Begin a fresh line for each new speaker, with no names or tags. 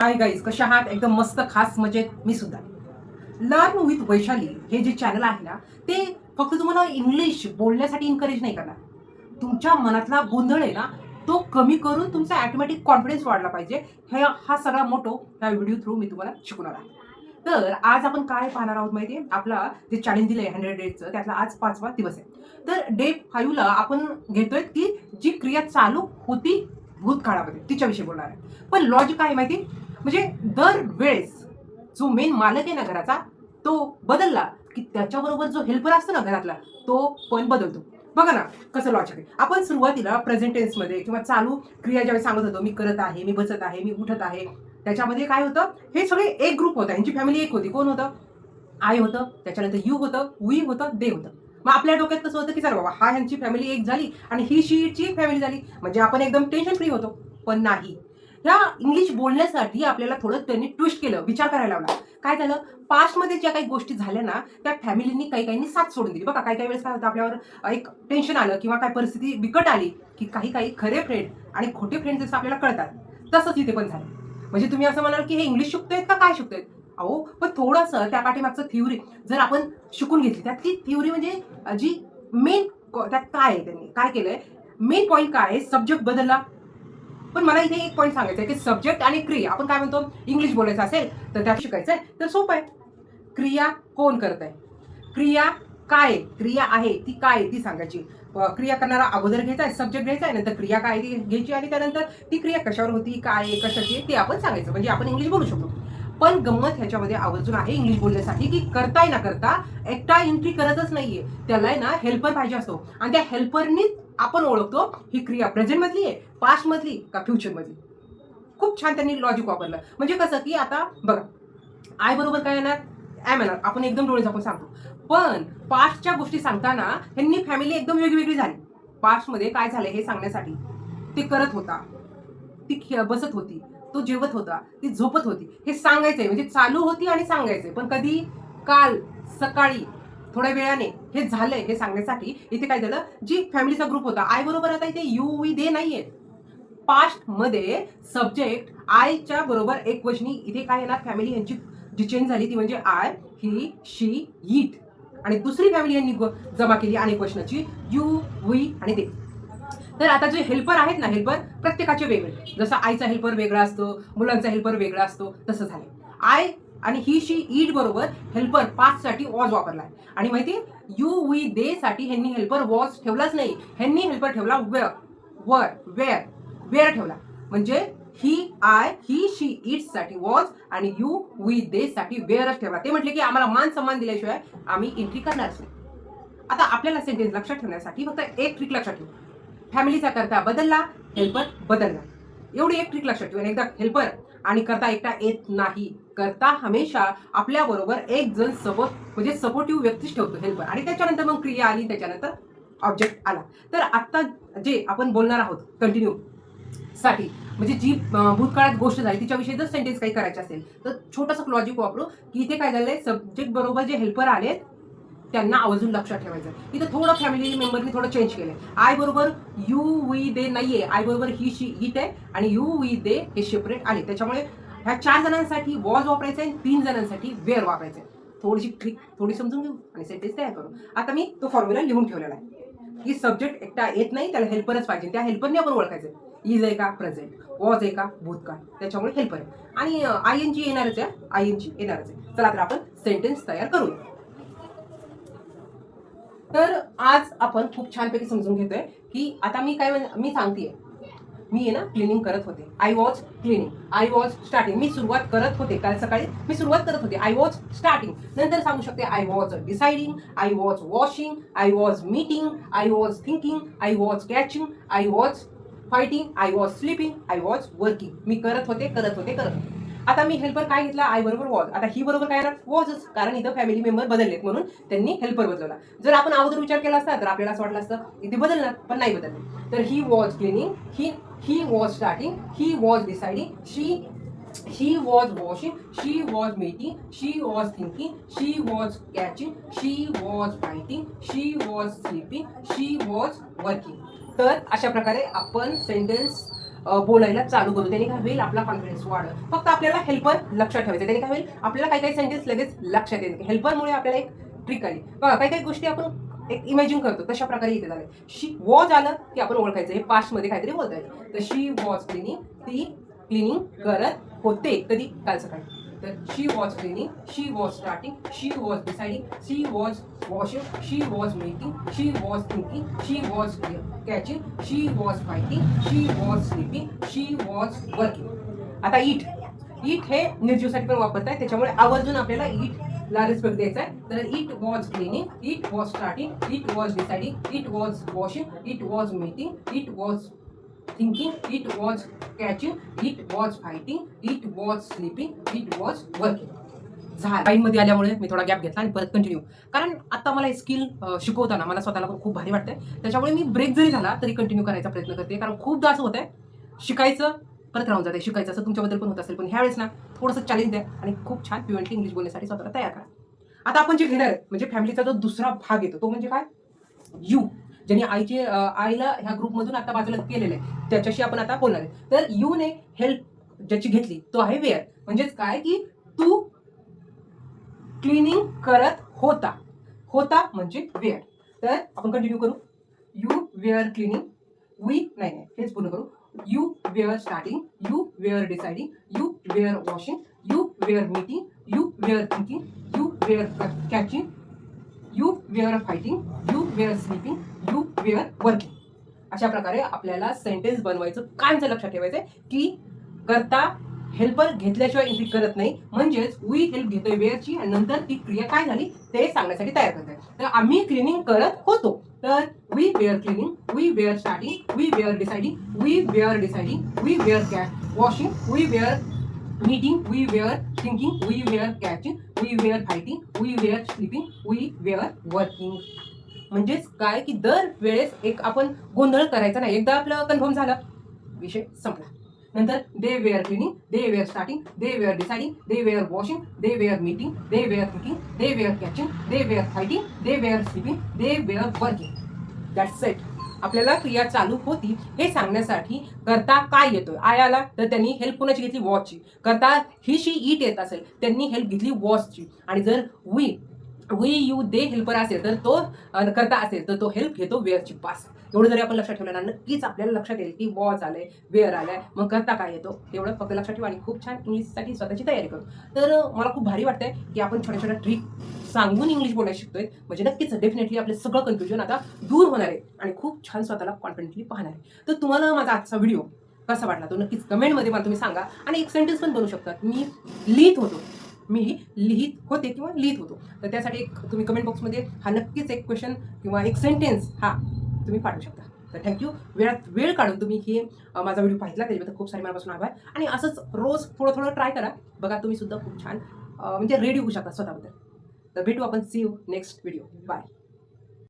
Hi guys, कशा आहात? एकदम मस्त खास मजेत मी सुद्धा. लर्न विथ वैशाली हे जे चॅनल आहे ना, ते फक्त तुम्हाला इंग्लिश बोलण्यासाठी एन्करेज नाही करणार. तुमच्या मनातला गोंधळ आहे ना, तो कमी करून तुमचा ऑटोमॅटिक कॉन्फिडन्स वाढला पाहिजे. हा सगळा मोटो ह्या व्हिडिओ थ्रू मी तुम्हाला शिकवणार आहे. तर आज आपण काय पाहणार आहोत माहिती आहे? आपला जे चॅलेंज दिलंय 100 डेजचं, त्यातला आज 5वा दिवस आहे. तर डे 5 ला आपण घेतोय की जी क्रिया चालू होती भूतकाळामध्ये तिच्याविषयी बोलणार आहे. पण लॉजिक काय आहे माहिती? म्हणजे दर वेळेस जो मेन मालक आहे ना घराचा, तो बदलला की त्याच्याबरोबर जो हेल्पर असतो ना घरातला, तो पण बदलतो. बघा ना कसं लॉजिक आहे. आपण सुरुवातीला प्रेझेंट टेन्समध्ये किंवा चालू क्रिया ज्यावेळी सांगत होतो, मी करत आहे, मी बसत आहे, मी उठत आहे, त्याच्यामध्ये काय होतं, हे सगळे एक ग्रुप होता. ह्यांची फॅमिली एक होती. कोण होतं? आय होतं, त्याच्यानंतर यू होतं, वी होतं, दे होतं. मग आपल्या डोक्यात कसं होतं की चला बाबा, हा ह्यांची फॅमिली एक झाली आणि ही शीची फॅमिली झाली, म्हणजे आपण एकदम टेन्शन फ्री होतो. पण नाही. ह्या इंग्लिश बोलण्यासाठी आपल्याला थोडं त्यांनी ट्विस्ट केलं, विचार करायला लावला. काय झालं? पास्टमध्ये ज्या काही गोष्टी झाल्या ना, त्या फॅमिलीनी काही साथ सोडून दिली. बघा काही वेळेस काय होतं, आपल्यावर एक टेन्शन आलं किंवा काय परिस्थिती बिकट आली, की काही खरे फ्रेंड आणि खोटे फ्रेंड जसं आपल्याला कळतात, तसंच इथे पण झालं. म्हणजे तुम्ही असं म्हणाल की हे इंग्लिश शिकतायत का काय शिकतायत? अहो, पण थोडंसं त्या पाठीमागचं थिअरी जर आपण शिकून घेतली, त्यातली थिअरी म्हणजे जी मेन त्यात काय आहे, त्यांनी काय केलंय, मेन पॉईंट काय आहे, सब्जेक्ट बदलला. पण मला इथे एक पॉईंट सांगायचा आहे की सब्जेक्ट आणि क्रिया, आपण काय म्हणतो, इंग्लिश बोलायचं असेल तर त्यात शिकायचं आहे तर सोपं आहे. क्रिया कोण करत आहे, क्रिया काय आहे, क्रिया आहे ती काय आहे ती सांगायची. क्रिया करणारा अगोदर घ्यायचा आहे, सब्जेक्ट घ्यायचा आहे, नंतर क्रिया काय आहे ती घ्यायची आणि त्यानंतर ती क्रिया कशावर होती, काय आहे, कशाची आहे ते आपण सांगायचं, म्हणजे आपण इंग्लिश बोलू शकतो. पण गंमत ह्याच्यामध्ये आवर्जून आहे इंग्लिश बोलण्यासाठी की करताय ना करता एकटा एंट्री करतच नाहीये, त्याला ना हेल्पर पाहिजे असतो आणि त्या हेल्परनीच आपण ओळखतो ही क्रिया प्रेझेंट मधली आहे, पास्ट मधली का फ्युचर मधली. खूप छान त्यांनी लॉजिक वापरलं. म्हणजे कसं की आता बघा, आय बरोबर काय येणार, एम येणार, आपण एकदम डोळे झाकून सांगतो. पण पास्टच्या गोष्टी सांगताना ह्यांनी फॅमिली एकदम वेगवेगळी झाली. पास्टमध्ये काय झालं हे सांगण्यासाठी ते करत होता, ती बसत होती, तो जेवत होता, ती झोपत होती, हे सांगायचंय. म्हणजे चालू होती आणि सांगायचंय. पण कधी? काल, सकाळी, थोड्या वेळाने हे झालंय हे सांगण्यासाठी इथे काय झालं, जी फॅमिलीचा ग्रुप होता, आय बरोबर आता इथे यू वी दे नाहीये. पास्ट मध्ये सब्जेक्ट आयच्या बरोबर एक वचनी इथे काय येणार, फॅमिली यांची जी चेंज झाली ती म्हणजे आय, ही, शी, इट. आणि दुसरी फॅमिली यांनी जमा केली अनेक वचनाची, यू, वी आणि ते. तर आता जे हेल्पर आहेत ना, हेल्पर प्रत्येकाचे वेगळे, जसं आईचा हेल्पर वेगळा असतो, मुलांचा हेल्पर वेगळा असतो, तसं झालं. आय आणि ही, शी, इट बरोबर हेल्पर पास्ट साठी वॉज वापरलाय. आणि माहिती, यू वी दे साठी ह्यांनी हेल्पर वॉज ठेवलाच नाही, ह्यांनी हेल्पर ठेवला वेअर, वर, वेअर, वेअर ठेवला. म्हणजे ही, आय, ही, शी, इट साठी वॉज आणि यू वी दे साठी वेअरच ठेवला. ते म्हटले की आम्हाला मान सन्मान दिल्याशिवाय आम्ही एंट्री करणारच नाही. आता आपल्याला सेंटेन्स लक्षात ठेवण्यासाठी फक्त एक ट्रिक लक्षात ठेवू, फॅमिलीचा करता बदलला, हेल्पर बदलला. एवढी एक ट्रिक लक्षात ठेवू. एकदा हेल्पर आणि करता एकटा येत नाही. करता हमेशा आपल्या बरोबर एक जण सपोर्ट, म्हणजे सपोर्टिव्ह व्यक्तीच ठेवतो हेल्पर, आणि त्याच्यानंतर मग क्रिया आली, त्याच्यानंतर ऑब्जेक्ट आला. तर आता जे आपण बोलणार आहोत कंटिन्यू साठी, म्हणजे जी भूतकाळात गोष्ट झाली तिच्याविषयी जर सेंटेन्स काही करायचे असेल तर छोटंसं लॉजिक वापरू की इथे काय झालंय, सब्जेक्ट बरोबर जे हेल्पर आले त्यांना आवर्जून लक्षात ठेवायचं. इथं थोडं फॅमिली मेंबरनी थोडं चेंज केलंय. आय बरोबर यू वी दे नाहीये, आय बरोबर ही, शी, इट आहे आणि यू वी दे हे सेपरेट आले. त्याच्यामुळे ह्या 4 जणांसाठी वॉज वापरायचं आहे, 3 जणांसाठी वेअर वापरायचं आहे. थोडीशी ट्रिक थोडी समजून घेऊ आणि सेंटेन्स तयार करू. आता मी तो फॉर्म्युला लिहून ठेवलेला आहे की सब्जेक्ट एकटा येत नाही, त्याला हेल्परच पाहिजे. त्या हेल्परने आपण ओळखायचं, इज आहे का प्रेझेंट, वॉज आहे का भूतकाळ, त्याच्यामुळे हेल्पर आहे. आणि आय एन जी येणारच आहे, आय एन जी येणारच आहे. चला तर आपण सेंटेन्स तयार करूया. तर आज आपण खूप छानपैकी समजून घेतोय की आता मी काय मी सांगतेय, मी आहे ना क्लिनिंग करत होते, I was cleaning, I was starting, मी सुरुवात करत होते, काल सकाळी मी सुरुवात करत होते, आय वॉज स्टार्टिंग. नंतर सांगू शकते I was deciding, I was washing, I was meeting, I was thinking, I was catching, I was fighting, I was sleeping, I was working. मी करत होते करत होते करत होते. आता मी हेल्पर काय घेतला, आय बरोबर वॉज. आता ही बरोबर काय येणार, वॉजच, कारण इथं फॅमिली मेंबर बदललेत म्हणून त्यांनी हेल्पर बदलला. जर आपण अगोदर विचार केला असता तर आपल्याला असं वाटलं असतं इथे बदलणार, पण नाही बदलले. तर he was cleaning, he was starting, he was deciding, she was washing, she was meeting, she was thinking, she was catching, she was fighting, she was sleeping, she was working. तर अशा प्रकारे आपण सेंटेन्स बोलायला चालू करू. त्याने काय होईल, आपला कॉन्फिडन्स वाढेल. फक्त आपल्याला हेल्पर लक्षात ठेवायचं. त्याने काय होईल, आपल्याला काही काही सेंटेन्स लगेच लक्षात येईल. हेल्परमुळे आपल्याला एक ट्रिक आली बघा. काही काही गोष्टी आपण एक इमॅजिन करतो, तशा प्रकारे इथे झालं. शी वॉज आलं की आपण ओळखायचं हे पास्टमध्ये काहीतरी बोलताय. तर शी वॉज क्लिनिंग, ती क्लिनिंग करत होते. कधी, काल सकाळी. तर she was cleaning, she was starting, she was deciding, she was washing, she was making, she was thinking, she was catching, she was fighting, she was sleeping, she was working. आता it हे निर्जीवसाठी पण वापरताय, त्याच्यामुळे आवर्जून आपल्याला it ला respect द्यायचा आहे. तर it was cleaning, it was starting, it was deciding, it was washing, it was making, it was thinking, it was catching, it was fighting, it was sleeping, it was working. मध्ये आल्यामुळे मी थोडा gap घेतला आणि परत continue, कारण आता मला skill शिकवताना मला स्वतःला पण खूप भारी वाटतंय. त्याच्यामुळे मी ब्रेक जरी झाला तरी कंटिन्यू करायचा प्रयत्न करते, कारण खूपदा असं होतंय शिकायचं परत राहून जाते. शिकायचं असं तुमच्याबद्दल पण होत असेल, पण ह्यावेळेस ना थोडंसं चॅलेंज द्या आणि खूप छान फ्लुएंटली इंग्लिश बोलण्यासाठी स्वतःला तयार करा. आता आपण जे घेणार आहे म्हणजे फॅमिलीचा जो दुसरा भाग येतो तो म्हणजे काय, यू. ज्यांनी आईला ह्या ग्रुपमधून आता बाजूला केलेलं आहे त्याच्याशी आपण आता बोलणार आहे. तर यू ने हेल्प ज्याची घेतली तो आहे वेअर. म्हणजेच काय की तू क्लिनिंग करत होता. होता म्हणजे वेअर. तर आपण कंटिन्यू करू. यू वेअर क्लिनिंग, वी नाही हेच पूर्ण करू. You were starting, you were deciding, you were washing, you were meeting, you were thinking, you were catching, you were fighting, you were sleeping, you were working. अशा प्रकारे आपल्याला sentence बनवायचं. कायचं लक्षात ठेवायचंय की करता हेल्पर घेतल्याशिवाय एंट्री करत नाही. म्हणजेच वी हेल्प घेतोय वेअरची आणि नंतर ती क्रिया काय झाली ते सांगण्यासाठी तयार करतोय. तर आम्ही क्लिनिंग करत होतो. तर we were cleaning, we were starting, we were deciding, we were deciding, we were washing, we were meeting, we were thinking, we were catching, we were fighting, we were sleeping, we were working. म्हणजेच काय की दर वेळेस एक आपण गोंधळ करायचा नाही. एकदा आपलं कन्फर्म झालं विषय संपला. नंतर they were cleaning, they were starting, they were deciding, they were washing, they were meeting, they were thinking, they were catching, they were fighting, they were sleeping, they were working. That's it. आपल्याला क्रिया चालू होती हे सांगण्यासाठी करता काय येतोय. I आला तर त्यांनी हेल्प कोणाची घेतली, वॉचची. करता ही शी इट येत असेल त्यांनी हेल्प घेतली वॉचची. आणि जर वी यू दे हेल्पर असेल तर तो करता असेल तर तो हेल्प घेतो वेअरची. पास. एवढं जरी आपण लक्षात ठेवलं ना नक्कीच आपल्याला लक्षात येईल की वॉच आलंय, वेअर आलाय, मग करता काय येतो एवढं फक्त लक्षात ठेवा आणि खूप छान इंग्लिशसाठी स्वतःची तयारी करू. तर मला खूप भारी वाटतंय की आपण छोट्या छोट्या ट्रिक सांगून इंग्लिश बोलायला शिकतोय. म्हणजे नक्कीच डेफिनेटली आपलं सगळं कन्फ्युजन आता दूर होणार आहे आणि खूप छान स्वतःला कॉन्फिडेंटली पाहणार आहे. तर तुम्हाला माझा आजचा व्हिडिओ कसा वाटला तो नक्कीच कमेंटमध्ये मला तुम्ही सांगा. आणि एक सेंटेन्स पण बनवू शकता. मी लिहित होते किंवा लिहित होतो. तर त्यासाठी एक तुम्ही कमेंट बॉक्समध्ये हा नक्कीच एक क्वेश्चन किंवा एक सेंटेन्स हा तुम्ही पाठवू शकता. तर थँक्यू. वेळ काढून तुम्ही हे माझा व्हिडिओ पाहिला त्याच्याबद्दल खूप सारे मनापासून आभार. आणि असंच रोज थोडं ट्राय करा. बघा तुम्ही सुद्धा खूप छान म्हणजे रेडी होऊ शकता स्वतःबद्दल. तर भेटू आपण. See you next video. Bye.